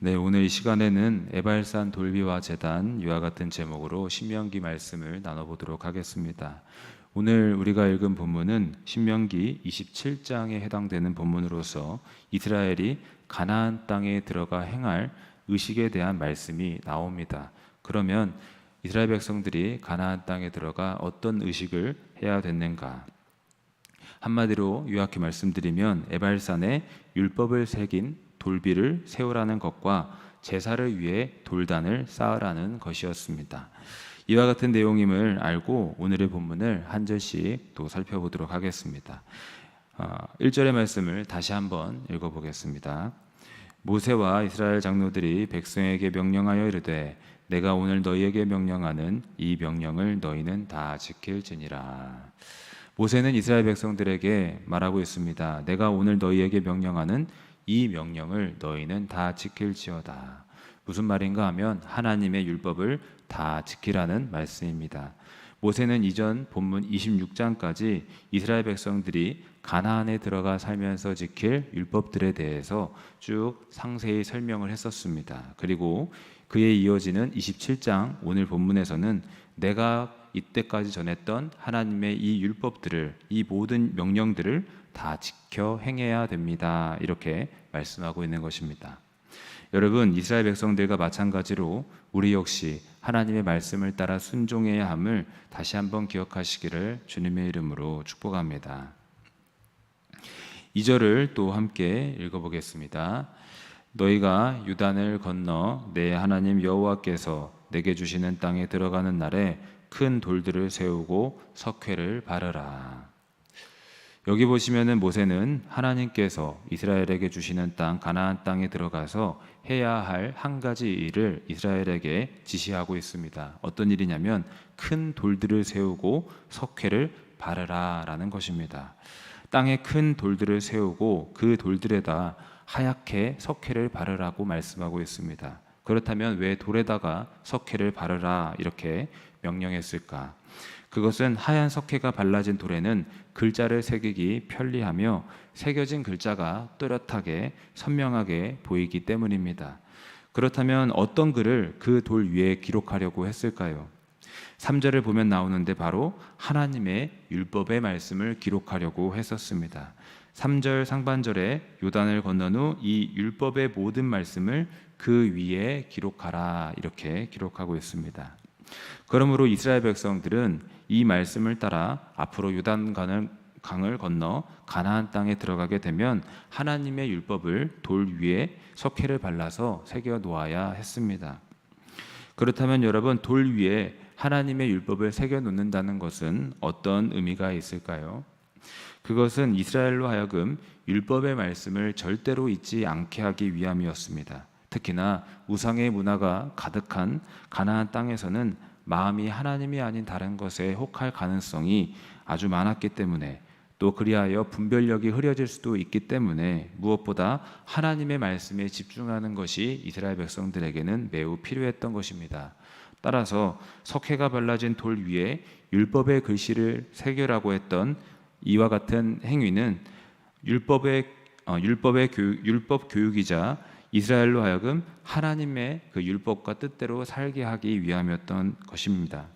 네, 오늘 이 시간에는 에발산 돌비와 제단 이와 같은 제목으로 신명기 말씀을 나눠보도록 하겠습니다. 오늘 우리가 읽은 본문은 신명기 27장에 해당되는 본문으로서 이스라엘이 가나안 땅에 들어가 행할 의식에 대한 말씀이 나옵니다. 그러면 이스라엘 백성들이 가나안 땅에 들어가 어떤 의식을 해야 됐는가? 한마디로 요약해 말씀드리면 에발산에 율법을 새긴 돌비를 세우라는 것과 제사를 위해 돌단을 쌓으라는 것이었습니다. 이와 같은 내용임을 알고 오늘의 본문을 한 절씩 또 살펴보도록 하겠습니다. 1절의 말씀을 다시 한번 읽어보겠습니다. 모세와 이스라엘 장로들이 백성에게 명령하여 이르되 내가 오늘 너희에게 명령하는 이 명령을 너희는 다 지킬지니라. 모세는 이스라엘 백성들에게 말하고 있습니다. 내가 오늘 너희에게 명령하는 이 명령을 너희는 다 지킬지어다. 무슨 말인가 하면 하나님의 율법을 다 지키라는 말씀입니다. 모세는 이전 본문 26장까지 이스라엘 백성들이 가나안에 들어가 살면서 지킬 율법들에 대해서 쭉 상세히 설명을 했었습니다. 그리고 그에 이어지는 27장 오늘 본문에서는 내가 이때까지 전했던 하나님의 이 율법들을, 이 모든 명령들을 다 지켜 행해야 됩니다. 이렇게 말씀하고 있는 것입니다. 여러분, 이스라엘 백성들과 마찬가지로 우리 역시 하나님의 말씀을 따라 순종해야 함을 다시 한번 기억하시기를 주님의 이름으로 축복합니다. 2절을 또 함께 읽어보겠습니다. 너희가 요단을 건너 내 하나님 여호와께서 내게 주시는 땅에 들어가는 날에 큰 돌들을 세우고 석회를 바르라. 여기 보시면은 모세는 하나님께서 이스라엘에게 주시는 땅 가나안 땅에 들어가서 해야 할 한 가지 일을 이스라엘에게 지시하고 있습니다. 어떤 일이냐면 큰 돌들을 세우고 석회를 바르라라는 것입니다. 땅에 큰 돌들을 세우고 그 돌들에다 하얗게 석회를 바르라고 말씀하고 있습니다. 그렇다면 왜 돌에다가 석회를 바르라 이렇게 명령했을까? 그것은 하얀 석회가 발라진 돌에는 글자를 새기기 편리하며 새겨진 글자가 또렷하게 선명하게 보이기 때문입니다. 그렇다면 어떤 글을 그 돌 위에 기록하려고 했을까요? 3절을 보면 나오는데 바로 하나님의 율법의 말씀을 기록하려고 했었습니다. 3절 상반절에 요단을 건넌 후 이 율법의 모든 말씀을 그 위에 기록하라 이렇게 기록하고 있습니다. 그러므로 이스라엘 백성들은 이 말씀을 따라 앞으로 요단강을 건너 가나안 땅에 들어가게 되면 하나님의 율법을 돌 위에 석회를 발라서 새겨 놓아야 했습니다. 그렇다면 여러분, 돌 위에 하나님의 율법을 새겨 놓는다는 것은 어떤 의미가 있을까요? 그것은 이스라엘로 하여금 율법의 말씀을 절대로 잊지 않게 하기 위함이었습니다. 특히나 우상의 문화가 가득한 가나안 땅에서는 마음이 하나님이 아닌 다른 것에 혹할 가능성이 아주 많았기 때문에, 또 그리하여 분별력이 흐려질 수도 있기 때문에 무엇보다 하나님의 말씀에 집중하는 것이 이스라엘 백성들에게는 매우 필요했던 것입니다. 따라서 석회가 발라진 돌 위에 율법의 글씨를 새겨라고 했던 이와 같은 행위는 율법 교육이자 이스라엘로 하여금 하나님의 그 율법과 뜻대로 살게 하기 위함이었던 것입니다.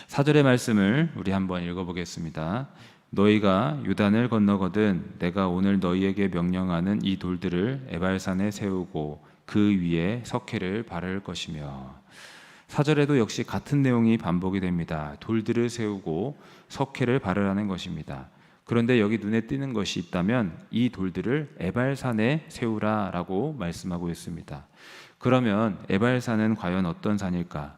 4절의 말씀을 우리 한번 읽어보겠습니다. 너희가 요단을 건너거든 내가 오늘 너희에게 명령하는 이 돌들을 에발산에 세우고 그 위에 석회를 바를 것이며. 4절에도 역시 같은 내용이 반복이 됩니다. 돌들을 세우고 석회를 바르라는 것입니다. 그런데 여기 눈에 띄는 것이 있다면 이 돌들을 에발산에 세우라라고 말씀하고 있습니다. 그러면 에발산은 과연 어떤 산일까?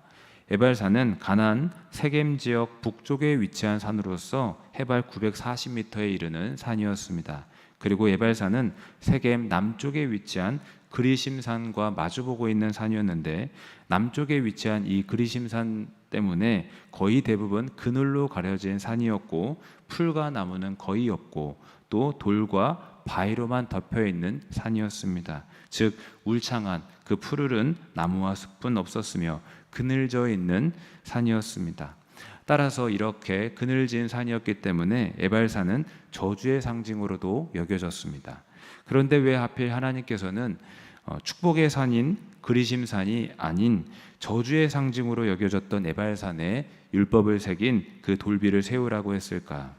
에발산은 가나안 세겜 지역 북쪽에 위치한 산으로서 해발 940m에 이르는 산이었습니다. 그리고 에발산은 세겜 남쪽에 위치한 그리심산과 마주보고 있는 산이었는데, 남쪽에 위치한 이 그리심산 때문에 거의 대부분 그늘로 가려진 산이었고 풀과 나무는 거의 없고 또 돌과 바위로만 덮여 있는 산이었습니다. 즉 울창한 그 푸르른 나무와 숲은 없었으며 그늘져 있는 산이었습니다. 따라서 이렇게 그늘진 산이었기 때문에 에발산은 저주의 상징으로도 여겨졌습니다. 그런데 왜 하필 하나님께서는 축복의 산인 그리심산이 아닌 저주의 상징으로 여겨졌던 에발산에 율법을 새긴 그 돌비를 세우라고 했을까?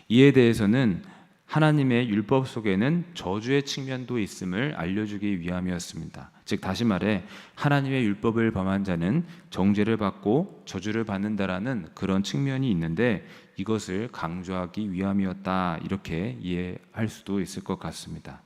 이에 대해서는 하나님의 율법 속에는 저주의 측면도 있음을 알려주기 위함이었습니다. 즉 다시 말해 하나님의 율법을 범한 자는 정죄를 받고 저주를 받는다라는 그런 측면이 있는데 이것을 강조하기 위함이었다, 이렇게 이해할 수도 있을 것 같습니다.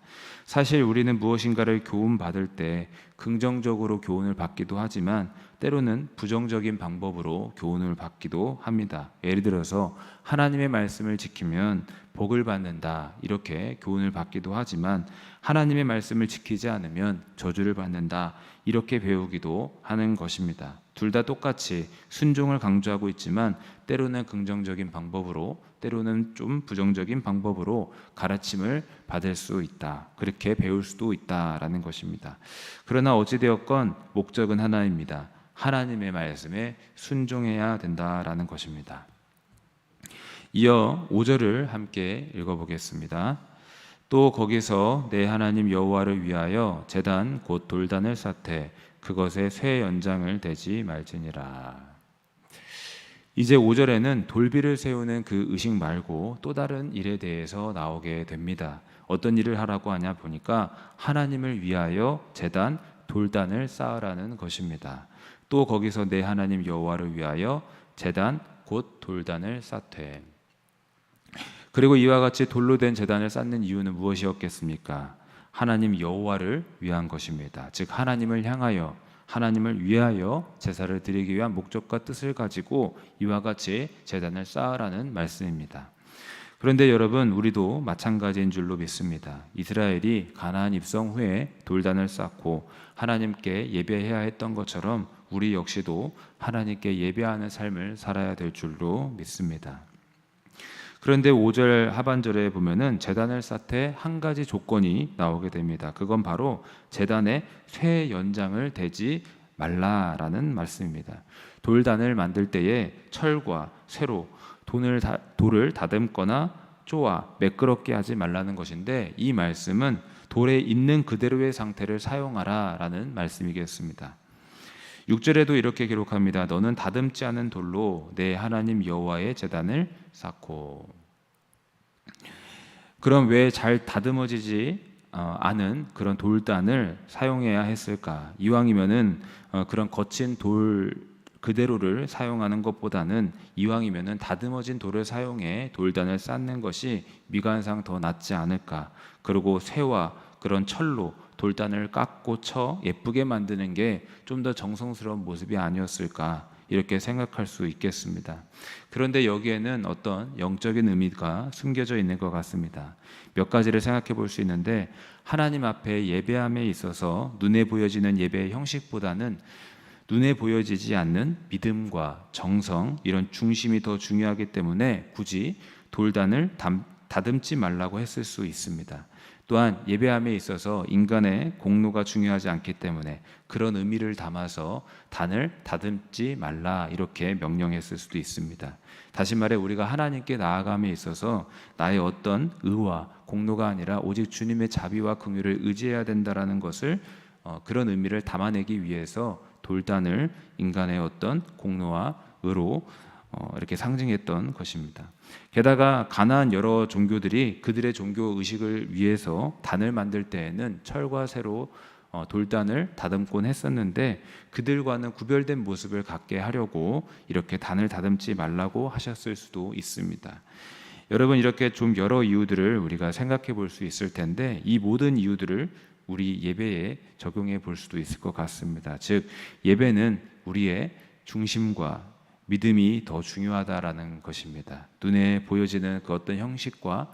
사실 우리는 무엇인가를 교훈받을 때 긍정적으로 교훈을 받기도 하지만 때로는 부정적인 방법으로 교훈을 받기도 합니다. 예를 들어서 하나님의 말씀을 지키면 복을 받는다, 이렇게 교훈을 받기도 하지만 하나님의 말씀을 지키지 않으면 저주를 받는다, 이렇게 배우기도 하는 것입니다. 둘 다 똑같이 순종을 강조하고 있지만 때로는 긍정적인 방법으로, 때로는 좀 부정적인 방법으로 가르침을 받을 수 있다, 그렇게 배울 수도 있다라는 것입니다. 그러나 어찌되었건 목적은 하나입니다. 하나님의 말씀에 순종해야 된다라는 것입니다. 이어 5절을 함께 읽어보겠습니다. 또 거기서 내 하나님 여호와를 위하여 제단 곧 돌단을 쌓되 그것에 쇠 연장을 대지 말지니라. 이제 5절에는 돌비를 세우는 그 의식 말고 또 다른 일에 대해서 나오게 됩니다. 어떤 일을 하라고 하냐 보니까 하나님을 위하여 제단 돌단을 쌓으라는 것입니다. 또 거기서 내 하나님 여호와를 위하여 제단 곧 돌단을 쌓되, 그리고 이와 같이 돌로 된 제단을 쌓는 이유는 무엇이었겠습니까? 하나님 여호와를 위한 것입니다. 즉 하나님을 향하여, 하나님을 위하여 제사를 드리기 위한 목적과 뜻을 가지고 이와 같이 제단을 쌓으라는 말씀입니다. 그런데 여러분, 우리도 마찬가지인 줄로 믿습니다. 이스라엘이 가나안 입성 후에 돌단을 쌓고 하나님께 예배해야 했던 것처럼 우리 역시도 하나님께 예배하는 삶을 살아야 될 줄로 믿습니다. 그런데 5절 하반절에 보면은 제단을 쌓되 한 가지 조건이 나오게 됩니다. 그건 바로 제단에 쇠 연장을 대지 말라라는 말씀입니다. 돌단을 만들 때에 철과 쇠로 돌을 다듬거나 쪼아 매끄럽게 하지 말라는 것인데, 이 말씀은 돌에 있는 그대로의 상태를 사용하라라는 말씀이겠습니다. 6절에도 이렇게 기록합니다. 너는 다듬지 않은 돌로 내 하나님 여호와의 제단을 쌓고. 그럼 왜 잘 다듬어지지 않은 그런 돌단을 사용해야 했을까? 이왕이면은 그런 거친 돌 그대로를 사용하는 것보다는 이왕이면은 다듬어진 돌을 사용해 돌단을 쌓는 것이 미관상 더 낫지 않을까? 그리고 쇠와 그런 철로 돌단을 깎고 쳐 예쁘게 만드는 게 좀 더 정성스러운 모습이 아니었을까, 이렇게 생각할 수 있겠습니다. 그런데 여기에는 어떤 영적인 의미가 숨겨져 있는 것 같습니다. 몇 가지를 생각해 볼 수 있는데, 하나님 앞에 예배함에 있어서 눈에 보여지는 예배의 형식보다는 눈에 보여지지 않는 믿음과 정성, 이런 중심이 더 중요하기 때문에 굳이 돌단을 다듬지 말라고 했을 수 있습니다. 또한 예배함에 있어서 인간의 공로가 중요하지 않기 때문에 그런 의미를 담아서 단을 다듬지 말라, 이렇게 명령했을 수도 있습니다. 다시 말해 우리가 하나님께 나아감에 있어서 나의 어떤 의와 공로가 아니라 오직 주님의 자비와 긍휼을 의지해야 된다라는 것을 그런 의미를 담아내기 위해서 돌단을 인간의 어떤 공로와 의로 이렇게 상징했던 것입니다. 게다가 가나안 여러 종교들이 그들의 종교 의식을 위해서 단을 만들 때에는 철과 쇠로 돌단을 다듬곤 했었는데 그들과는 구별된 모습을 갖게 하려고 이렇게 단을 다듬지 말라고 하셨을 수도 있습니다. 여러분, 이렇게 좀 여러 이유들을 우리가 생각해 볼 수 있을 텐데 이 모든 이유들을 우리 예배에 적용해 볼 수도 있을 것 같습니다. 즉 예배는 우리의 중심과 믿음이 더 중요하다라는 것입니다. 눈에 보여지는 그 어떤 형식과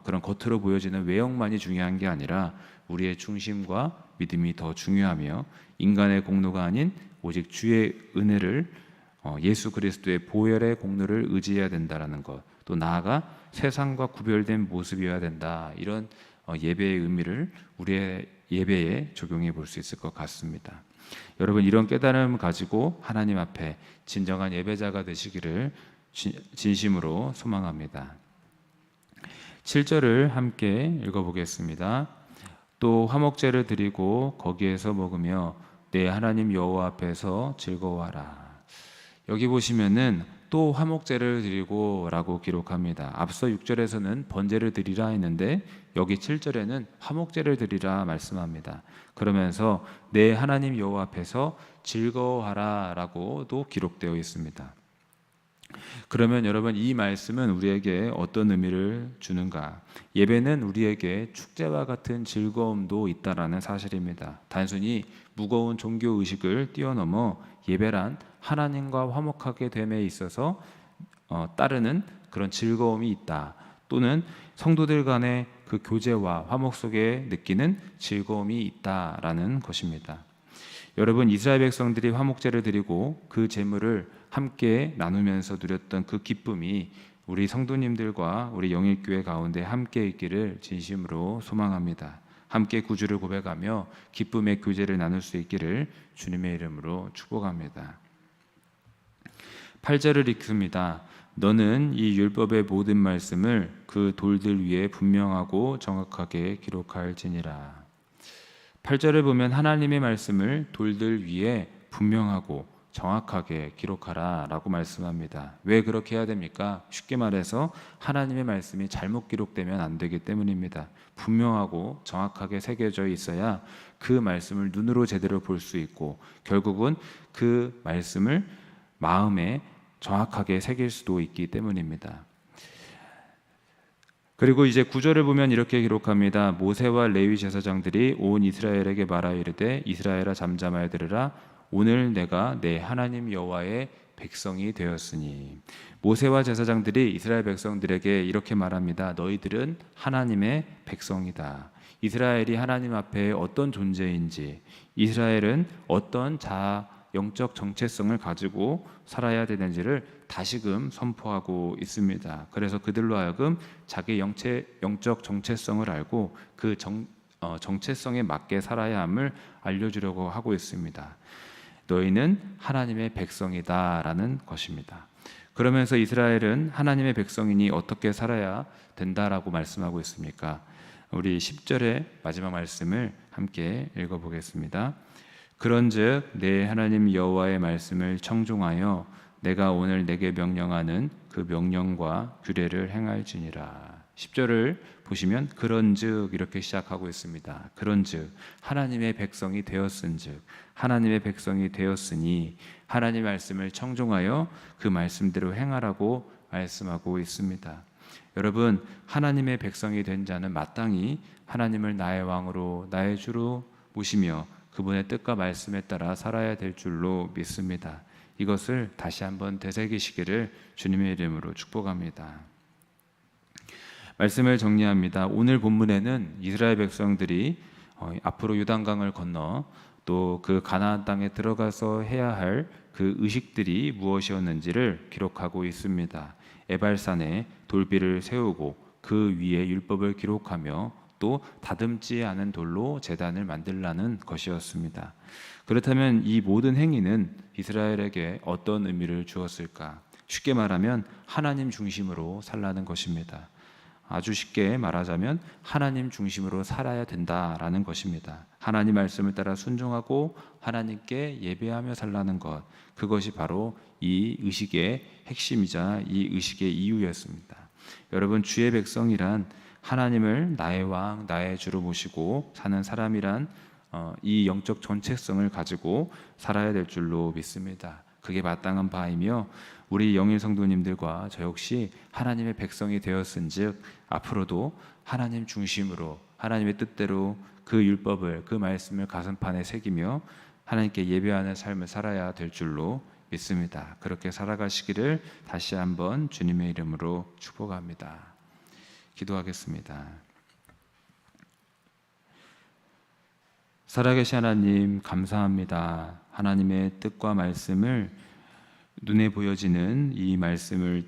그런 겉으로 보여지는 외형만이 중요한 게 아니라 우리의 중심과 믿음이 더 중요하며 인간의 공로가 아닌 오직 주의 은혜를, 예수 그리스도의 보혈의 공로를 의지해야 된다라는 것, 또 나아가 세상과 구별된 모습이어야 된다, 이런 예배의 의미를 우리의 예배에 적용해 볼 수 있을 것 같습니다. 여러분, 이런 깨달음을 가지고 하나님 앞에 진정한 예배자가 되시기를 진심으로 소망합니다. 7절을 함께 읽어보겠습니다. 또 화목제를 드리고 거기에서 먹으며 내 하나님 여호와 앞에서 즐거워하라. 여기 보시면은 또 화목제를 드리고 라고 기록합니다. 앞서 6절에서는 번제를 드리라 했는데 여기 7절에는 화목제를 드리라 말씀합니다. 그러면서 내 하나님 여호와 앞에서 즐거워하라 라고도 기록되어 있습니다. 그러면 여러분, 이 말씀은 우리에게 어떤 의미를 주는가? 예배는 우리에게 축제와 같은 즐거움도 있다라는 사실입니다. 단순히 무거운 종교 의식을 뛰어넘어 예배란 하나님과 화목하게 됨에 있어서 따르는 그런 즐거움이 있다. 또는 성도들 간의 그 교제와 화목 속에 느끼는 즐거움이 있다라는 것입니다. 여러분, 이스라엘 백성들이 화목제를 드리고 그 제물을 함께 나누면서 누렸던 그 기쁨이 우리 성도님들과 우리 영일교회 가운데 함께 있기를 진심으로 소망합니다. 함께 구주를 고백하며 기쁨의 교제를 나눌 수 있기를 주님의 이름으로 축복합니다. 8절을 읽습니다. 너는 이 율법의 모든 말씀을 그 돌들 위에 분명하고 정확하게 기록할지니라. 8절을 보면 하나님의 말씀을 돌들 위에 분명하고 정확하게 기록하라 라고 말씀합니다. 왜 그렇게 해야 됩니까? 쉽게 말해서 하나님의 말씀이 잘못 기록되면 안 되기 때문입니다. 분명하고 정확하게 새겨져 있어야 그 말씀을 눈으로 제대로 볼 수 있고 결국은 그 말씀을 마음에 정확하게 새길 수도 있기 때문입니다. 그리고 이제 9절을 보면 이렇게 기록합니다. 모세와 레위 제사장들이 온 이스라엘에게 말하여 이르되 이스라엘아 잠잠하여 들으라. 오늘 내가 내 하나님 여호와의 백성이 되었으니. 모세와 제사장들이 이스라엘 백성들에게 이렇게 말합니다. 너희들은 하나님의 백성이다. 이스라엘이 하나님 앞에 어떤 존재인지, 이스라엘은 어떤 영적 정체성을 가지고 살아야 되는지를 다시금 선포하고 있습니다. 그래서 그들로 하여금 자기 영적 정체성을 알고 그 정체성에 맞게 살아야 함을 알려주려고 하고 있습니다. 너희는 하나님의 백성이다라는 것입니다. 그러면서 이스라엘은 하나님의 백성이니 어떻게 살아야 된다라고 말씀하고 있습니까? 우리 10절의 마지막 말씀을 함께 읽어보겠습니다. 그런즉 내 하나님 여호와의 말씀을 청종하여 내가 오늘 내게 명령하는 그 명령과 규례를 행할지니라. 10절을 보시면 그런즉 이렇게 시작하고 있습니다. 그런즉 하나님의 백성이 되었은즉, 하나님의 백성이 되었으니 하나님의 말씀을 청종하여 그 말씀대로 행하라고 말씀하고 있습니다. 여러분, 하나님의 백성이 된 자는 마땅히 하나님을 나의 왕으로 나의 주로 모시며 그분의 뜻과 말씀에 따라 살아야 될 줄로 믿습니다. 이것을 다시 한번 되새기시기를 주님의 이름으로 축복합니다. 말씀을 정리합니다. 오늘 본문에는 이스라엘 백성들이 앞으로 요단강을 건너 또 그 가나안 땅에 들어가서 해야 할 그 의식들이 무엇이었는지를 기록하고 있습니다. 에발산에 돌비를 세우고 그 위에 율법을 기록하며 또 다듬지 않은 돌로 제단을 만들라는 것이었습니다. 그렇다면 이 모든 행위는 이스라엘에게 어떤 의미를 주었을까? 쉽게 말하면 하나님 중심으로 살라는 것입니다. 아주 쉽게 말하자면 하나님 중심으로 살아야 된다라는 것입니다. 하나님 말씀을 따라 순종하고 하나님께 예배하며 살라는 것, 그것이 바로 이 의식의 핵심이자 이 의식의 이유였습니다. 여러분, 주의 백성이란 하나님을 나의 왕, 나의 주로 모시고 사는 사람이란 이 영적 정체성을 가지고 살아야 될 줄로 믿습니다. 그게 마땅한 바이며 우리 영일 성도님들과 저 역시 하나님의 백성이 되었은즉 앞으로도 하나님 중심으로 하나님의 뜻대로 그 율법을, 그 말씀을 가슴판에 새기며 하나님께 예배하는 삶을 살아야 될 줄로 믿습니다. 그렇게 살아가시기를 다시 한번 주님의 이름으로 축복합니다. 기도하겠습니다. 살아계신 하나님, 감사합니다. 하나님의 뜻과 말씀을 눈에 보여지는 이 말씀을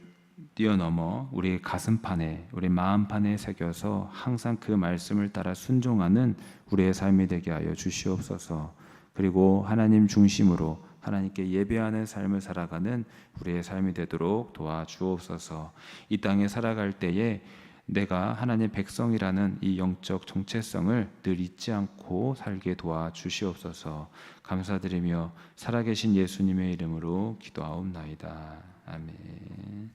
뛰어넘어 우리 가슴판에, 우리 마음판에 새겨서 항상 그 말씀을 따라 순종하는 우리의 삶이 되게 하여 주시옵소서. 그리고 하나님 중심으로 하나님께 예배하는 삶을 살아가는 우리의 삶이 되도록 도와주옵소서. 이 땅에 살아갈 때에 내가 하나님 백성이라는 이 영적 정체성을 늘 잊지 않고 살게 도와 주시옵소서. 감사드리며 살아계신 예수님의 이름으로 기도하옵나이다. 아멘.